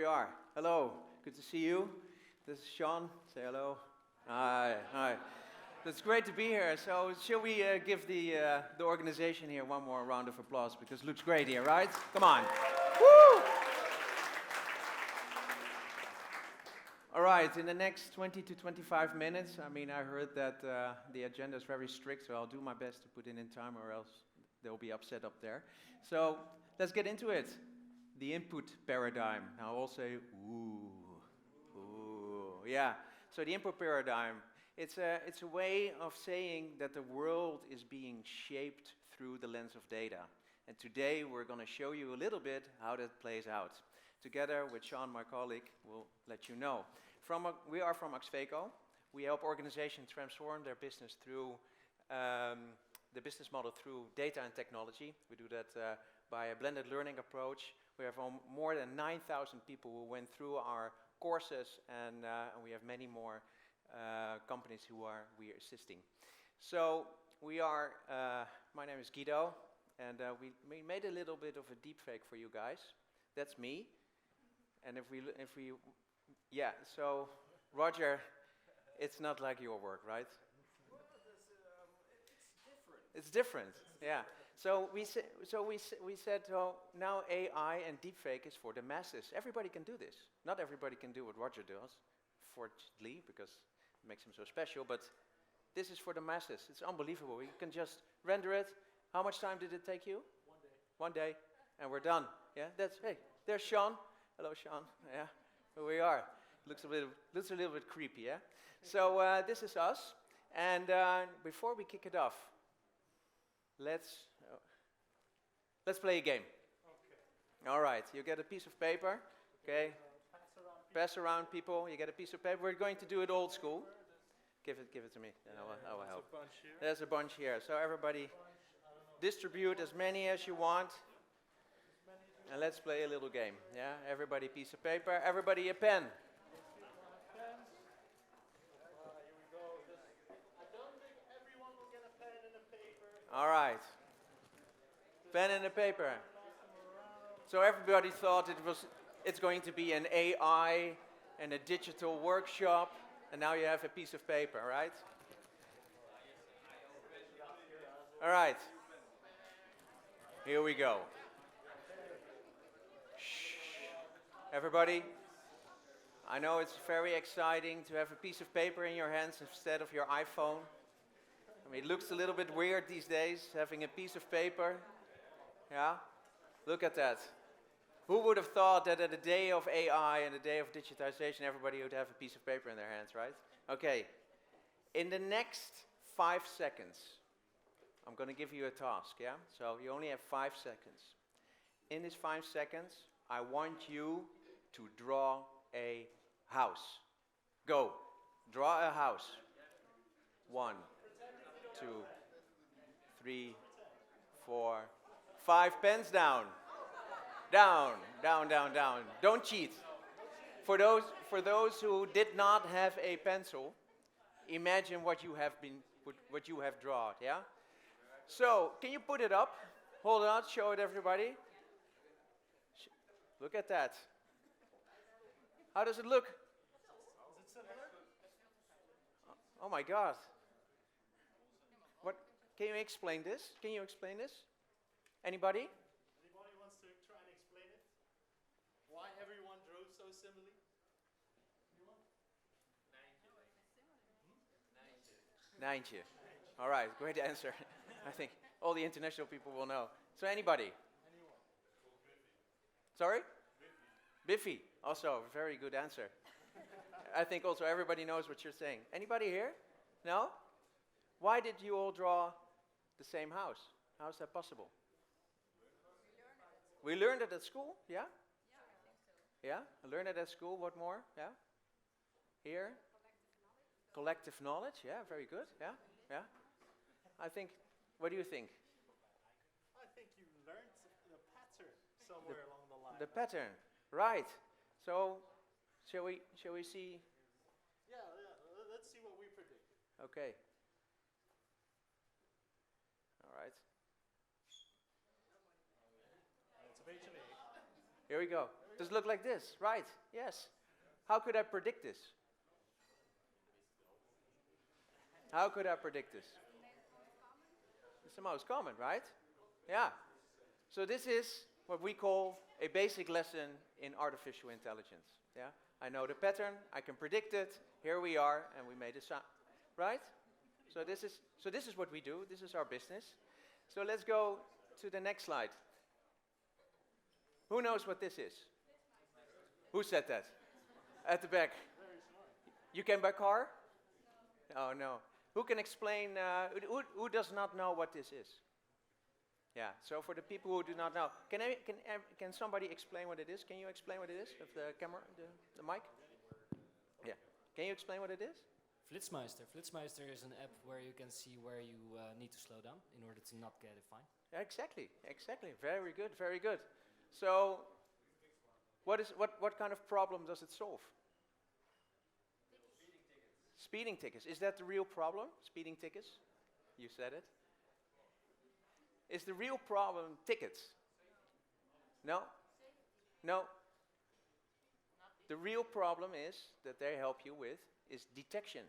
we are. Hello, good to see you. This is Sean. Say hello. Hi, hi. It's great to be here. So, shall we give the organization here one more round of applause because it looks great here, right? Come on. Woo! All right, in the next 20 to 25 minutes, I heard that the agenda is very strict, so I'll do my best to put it in time or else they'll be upset up there. So, let's get into it. The input paradigm. Now I'll say, ooh, yeah. So the input paradigm, it's a way of saying that the world is being shaped through the lens of data. And today we're going to show you a little bit how that plays out. Together with Sean, my colleague, we'll let you know. We are from Axveco. We help organizations transform their business through the business model through data and technology. We do that by a blended learning approach. We have more than 9,000 people who went through our courses, and we have many more companies who we are assisting. So we are, my name is Guido, and we made a little bit of a deep fake for you guys. That's me. And if we, yeah, so Roger, it's not like your work, right? It's different, yeah. So we said, oh, now AI and deepfake is for the masses. Everybody can do this. Not everybody can do what Roger does, fortunately, because it makes him so special. But this is for the masses. It's unbelievable. You can just render it. How much time did it take you? 1 day. 1 day, and we're done. Yeah. Hey, there's Sean. Hello, Sean. Yeah. Here we are. Looks a little bit creepy. Yeah. So this is us. And before we kick it off, let's play a game. Okay. All right, you get a piece of paper, okay? Pass around people, you get a piece of paper. We're going to do it old school. Give it to me, and I will help. There's a bunch here. So everybody distribute as many as you want. And let's play a little game, yeah? Everybody a piece of paper, everybody a pen. All right, pen and a paper. So everybody thought it's going to be an AI and a digital workshop, and now you have a piece of paper, right? All right, here we go. Shh. Everybody, I know it's very exciting to have a piece of paper in your hands instead of your iPhone. It looks a little bit weird these days, having a piece of paper. Yeah? Look at that. Who would have thought that at the day of AI and the day of digitization, everybody would have a piece of paper in their hands, right? Okay. In the next 5 seconds, I'm going to give you a task, yeah? So you only have 5 seconds. In these 5 seconds, I want you to draw a house. Go. Draw a house. 1, 2, 3, 4, 5. Pens down. Down, down, down, down. Don't cheat. For those who did not have a pencil, imagine what you have drawn, yeah? So, can you put it up? Hold it out, show it everybody. Look at that. How does it look? Oh my God. What? Can you explain this? Can you explain this? Anybody? Anybody wants to try and explain it? Why everyone drew so similarly? Nijntje. All right, great answer. I think all the international people will know. So anybody? Anyone. Sorry? Biffy. Also, very good answer. I think also everybody knows what you're saying. Anybody here? No? Why did you all draw the same house? How is that possible? We learned it at school, yeah? Yeah, I think so. Yeah? I learned it at school, what more? Yeah? Here? Collective knowledge, yeah, very good, yeah? Yeah? I think, what do you think? I think you learned the pattern somewhere along the line. The pattern, right. So, shall we see? Yeah, let's see what we predicted. Okay. All right. It's a page of 8. Here we go. Does it look like this? Right, yes. How could I predict this? How could I predict this? It's the most common, right? Yeah. So this is what we call a basic lesson in artificial intelligence. Yeah. I know the pattern, I can predict it. Here we are, and we made a sound, right? So this is what we do. This is our business. So let's go to the next slide. Who knows what this is? Who said that? At the back. You came by car? Oh no. Who can explain? Who does not know what this is? Yeah. So for the people who do not know, can somebody explain what it is? Can you explain what it is? With the camera, the mic. Yeah. Can you explain what it is? Flitsmeister. Flitsmeister is an app where you can see where you need to slow down in order to not get a fine. Exactly. Exactly. Very good. Very good. So, what kind of problem does it solve? Speeding tickets. Is that the real problem? Speeding tickets? You said it. Is the real problem tickets? No? No. The real problem is that they help you with is detection.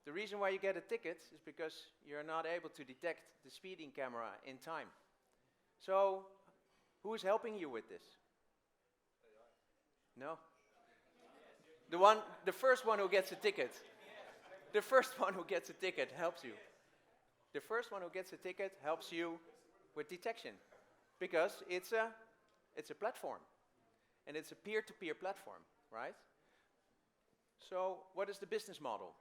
The reason why you get a ticket is because you're not able to detect the speeding camera in time. So, who is helping you with this? No. The first one who gets a ticket. The first one who gets a ticket helps you. The first one who gets a ticket helps you with detection, because it's a platform, and it's a peer-to-peer platform, right? So, what is the business model?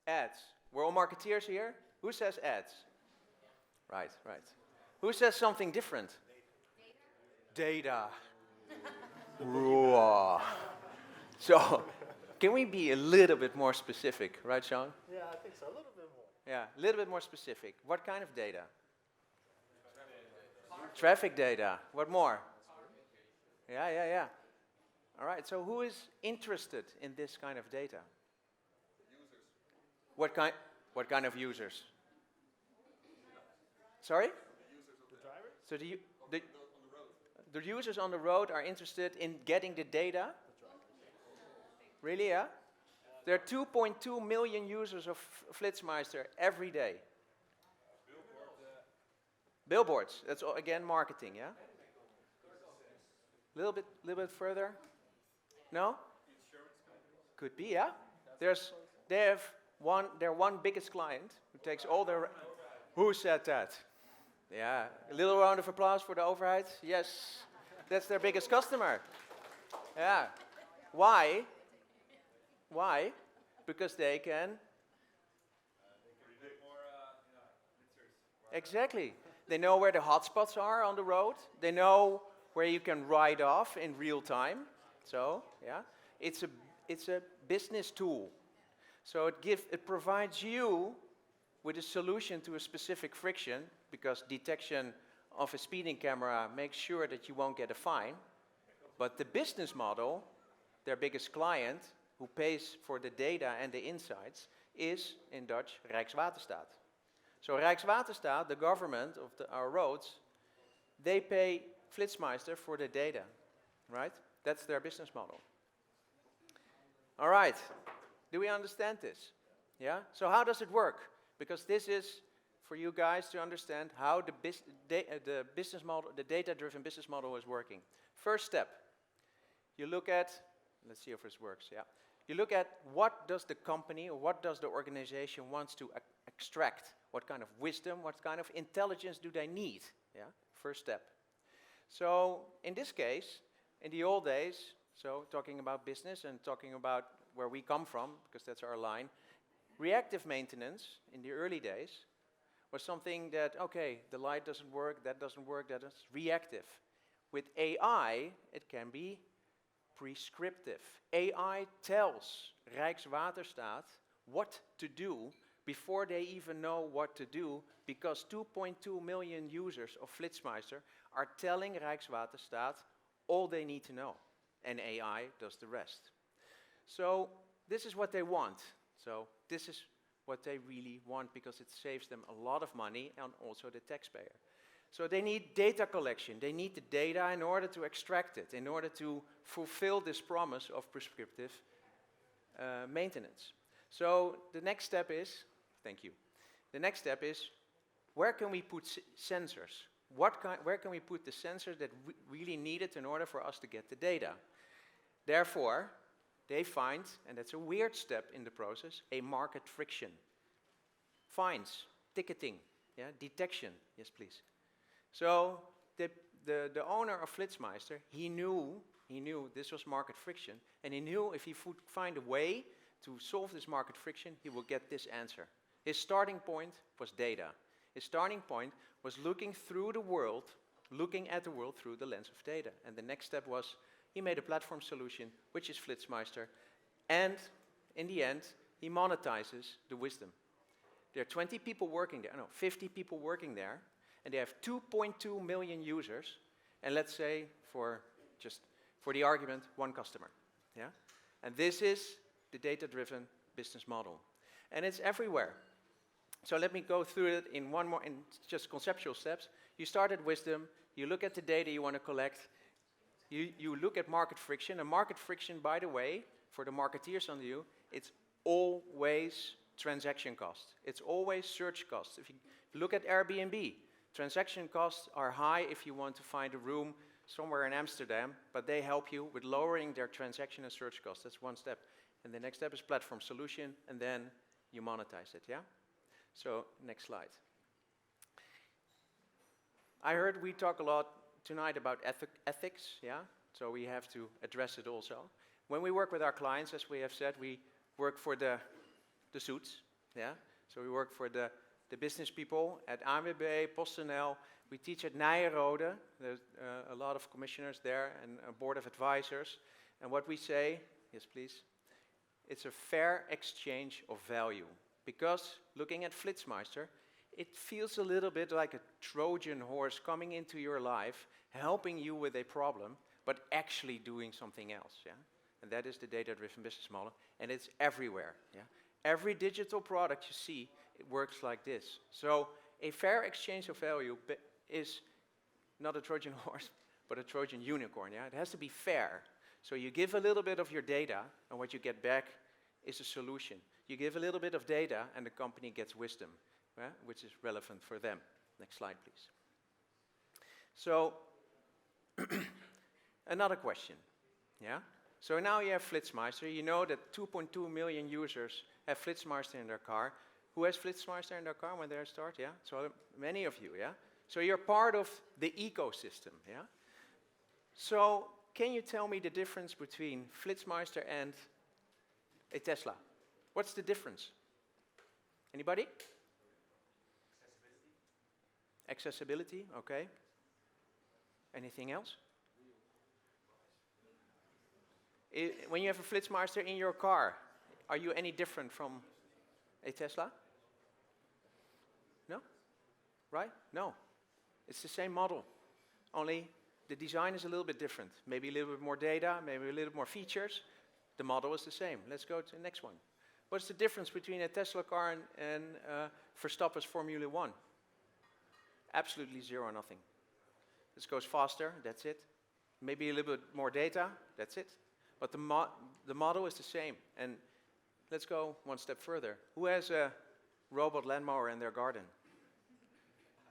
Ads. We're all marketeers here. Who says ads? Right, right. Who says something different? Data. Data. So, can we be a little bit more specific, right, Sean? Yeah, I think so. A little bit more. Yeah, a little bit more specific. What kind of data? Traffic data. What more? Yeah. All right, so who is interested in this kind of data? What kind of users? Sorry? The driver? So the users on the road are interested in getting the data? Really, yeah? There are 2.2 million users of Flitsmeister every day. Billboards. That's all, again, marketing, yeah? Little bit further. No? Could be, yeah. Their one biggest client who takes all their. Who said that? Yeah. A little round of applause for the overhead. Yes, that's their biggest customer. Yeah. Why? Why? Because they can. Exactly. They know where the hotspots are on the road. They know where you can ride off in real time. So, yeah, it's a business tool. So it provides you with a solution to a specific friction, because detection of a speeding camera makes sure that you won't get a fine. But the business model, their biggest client, who pays for the data and the insights, is, in Dutch, Rijkswaterstaat. So Rijkswaterstaat, the government of our roads, they pay Flitsmeister for the data, right? That's their business model. All right, do we understand this? Yeah? So how does it work? Because this is for you guys to understand how the business model, the data-driven business model is working. First step, you look at, let's see if this works, yeah. You look at what does the company or what does the organization wants to extract. What kind of wisdom, what kind of intelligence do they need? Yeah, first step. So in this case, in the old days, so talking about business and talking about where we come from, because that's our line, reactive maintenance in the early days was something that, okay, the light doesn't work, that is reactive. With AI, it can be prescriptive. AI tells Rijkswaterstaat what to do before they even know what to do, because 2.2 million users of Flitsmeister are telling Rijkswaterstaat all they need to know, and AI does the rest. So this is what they want. So this is what they really want, because it saves them a lot of money and also the taxpayer. So they need data collection. They need the data in order to extract it, in order to fulfill this promise of prescriptive maintenance. So the next step is, thank you. The next step is, where can we put sensors? Where can we put the sensors that really need it in order for us to get the data? Therefore, they find, and that's a weird step in the process, a market friction. Fines, ticketing, yeah, detection, yes please. So the owner of Flitsmeister, he knew this was market friction, and he knew if he would find a way to solve this market friction, he will get this answer. His starting point was data. His starting point was looking at the world through the lens of data. And the next step was, he made a platform solution, which is Flitsmeister, and in the end, he monetizes the wisdom. There are 20 people working there, no, 50 people working there, and they have 2.2 million users, and let's say, for the argument, one customer. Yeah? And this is the data-driven business model. And it's everywhere. So let me go through it in just conceptual steps. You start at wisdom, you look at the data you want to collect, you look at market friction, and market friction, by the way, for the marketeers under you, it's always transaction costs. It's always search costs. If you look at Airbnb, transaction costs are high if you want to find a room somewhere in Amsterdam, but they help you with lowering their transaction and search costs. That's one step. And the next step is platform solution, and then you monetize it, yeah? So, next slide. I heard we talk a lot tonight about ethics, yeah? So we have to address it also. When we work with our clients, as we have said, we work for the suits, yeah? So we work for the business people at ANWB, PostNL. We teach at Nijrode. There's a lot of commissioners there and a board of advisors. And what we say, yes please, it's a fair exchange of value. Because looking at Flitsmeister, it feels a little bit like a Trojan horse coming into your life, helping you with a problem, but actually doing something else, yeah? And that is the data-driven business model, and it's everywhere, yeah? Every digital product you see, it works like this. So a fair exchange of value is not a Trojan horse, but a Trojan unicorn, yeah? It has to be fair. So you give a little bit of your data, and what you get back is a solution. You give a little bit of data, and the company gets wisdom, yeah? Which is relevant for them. Next slide, please. So, another question, yeah? So now you have Flitsmeister. You know that 2.2 million users have Flitsmeister in their car. Who has Flitsmeister in their car when they start? Yeah, so many of you. Yeah, so you're part of the ecosystem. Yeah. So can you tell me the difference between Flitsmeister and a Tesla? What's the difference? Anybody? Accessibility. Okay. Anything else? When you have a Flitsmeister in your car, are you any different from a Tesla? No? Right? No. It's the same model. Only the design is a little bit different. Maybe a little bit more data, maybe a little more features. The model is the same. Let's go to the next one. What's the difference between a Tesla car and Verstappen's Formula 1? Absolutely zero, nothing. This goes faster, that's it. Maybe a little bit more data, that's it. But the model is the same. And let's go one step further. Who has a robot lawnmower in their garden?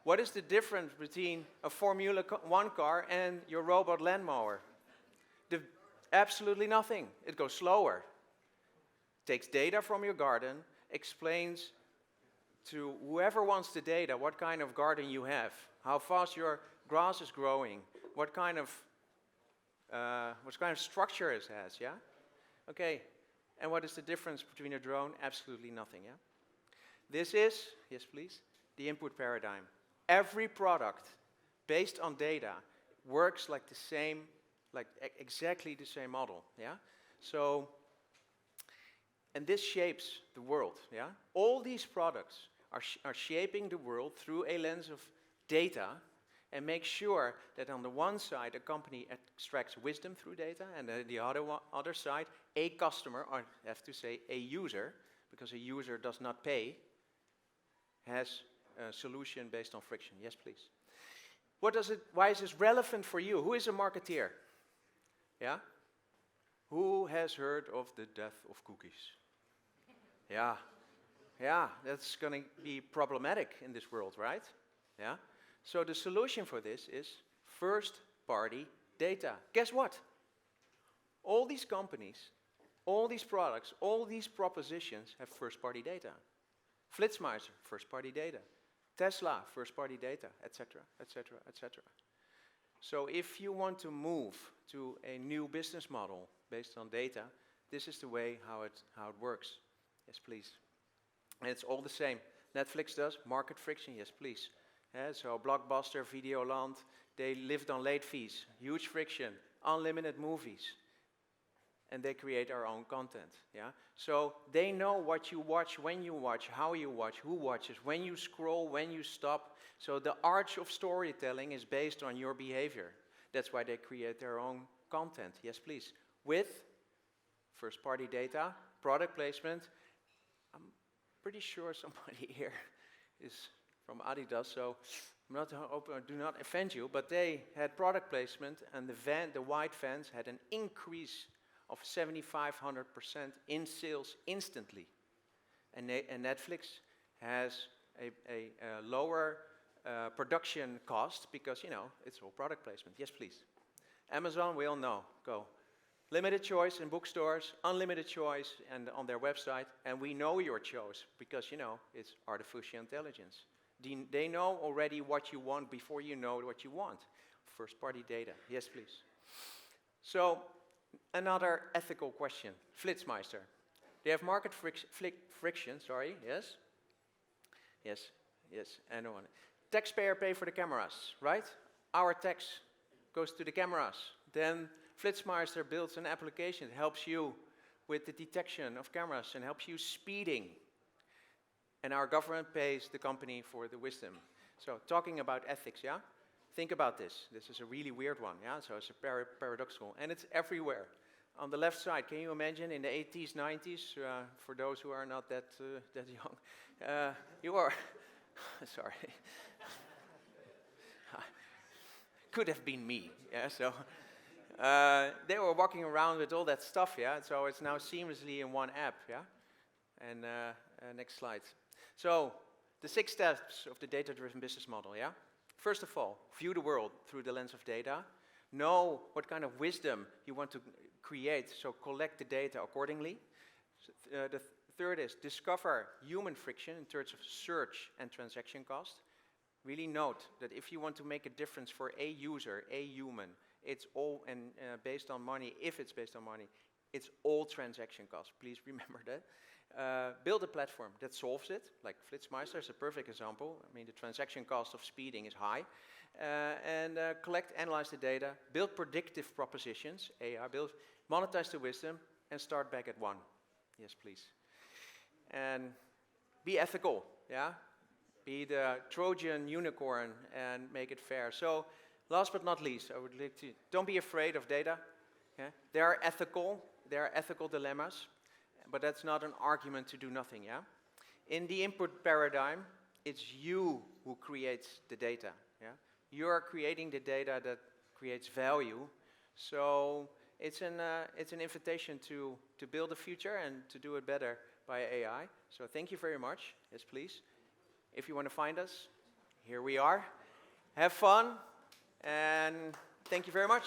What is the difference between a Formula 1 car and your robot lawnmower? Absolutely nothing. It goes slower. Takes data from your garden, explains to whoever wants the data what kind of garden you have, how fast your grass is growing, what kind of structure it has, yeah? Okay, and what is the difference between a drone? Absolutely nothing, yeah? This is, yes please, the input paradigm. Every product based on data works like the same, exactly the same model, yeah? So, and this shapes the world, yeah? All these products are shaping the world through a lens of data, and make sure that on the one side a company extracts wisdom through data, and the other side a customer, or I have to say a user, because a user does not pay, has a solution based on friction. Yes, please. Why is this relevant for you? Who is a marketeer? Yeah? Who has heard of the death of cookies? Yeah. Yeah, that's going to be problematic in this world, right? Yeah. So the solution for this is first-party data. Guess what? All these companies, all these products, all these propositions have first-party data. Flitsmeister, first-party data. Tesla, first-party data, etc., etc., etc. So if you want to move to a new business model based on data, this is the way how it works. Yes, please. And it's all the same. Netflix does market friction. Yes, please. So Blockbuster, Videoland, they lived on late fees, huge friction, unlimited movies, and they create our own content. Yeah. So they know what you watch, when you watch, how you watch, who watches, when you scroll, when you stop. So the art of storytelling is based on your behavior. That's why they create their own content. Yes, please. With first-party data, product placement. I'm pretty sure somebody here is from Adidas, so do not offend you, but they had product placement, and the white vans had an increase of 7,500% in sales instantly. And Netflix has a lower production cost because, it's all product placement. Yes, please. Amazon, we all know. Go. Limited choice in bookstores, unlimited choice and on their website, and we know your choice because, it's artificial intelligence. They know already what you want before you know what you want. First-party data. Yes, please. So, another ethical question. Flitsmeister. They have market friction, sorry, yes? Yes, anyone. Taxpayer pay for the cameras, right? Our tax goes to the cameras. Then Flitsmeister builds an application that helps you with the detection of cameras and helps you speeding. And our government pays the company for the wisdom. So talking about ethics, yeah? Think about this. This is a really weird one, yeah? So it's a paradoxical, and it's everywhere. On the left side, can you imagine in the 80s, 90s, for those who are not that young, you are, sorry. Could have been me, yeah? So they were walking around with all that stuff, yeah? So it's now seamlessly in one app, yeah? And next slide. So the 6 steps of the data-driven business model, yeah? First of all, view the world through the lens of data. Know what kind of wisdom you want to create, so collect the data accordingly. The third is discover human friction in terms of search and transaction cost. Really note that if you want to make a difference for a user, a human, it's all based on money. If it's based on money, it's all transaction costs. Please remember that. Build a platform that solves it, like Flitsmeister is a perfect example. I mean, the transaction cost of speeding is high. And collect, analyze the data, build predictive propositions, AI, monetize the wisdom, and start back at 1. Yes, please. And be ethical, yeah? Be the Trojan unicorn and make it fair. So, last but not least, I would like to, don't be afraid of data. Yeah? There are ethical dilemmas. But that's not an argument to do nothing, yeah? In the input paradigm, it's you who creates the data, yeah? You're creating the data that creates value. So it's an invitation to build a future and to do it better by AI. So thank you very much. Yes, please. If you want to find us, here we are. Have fun, and thank you very much.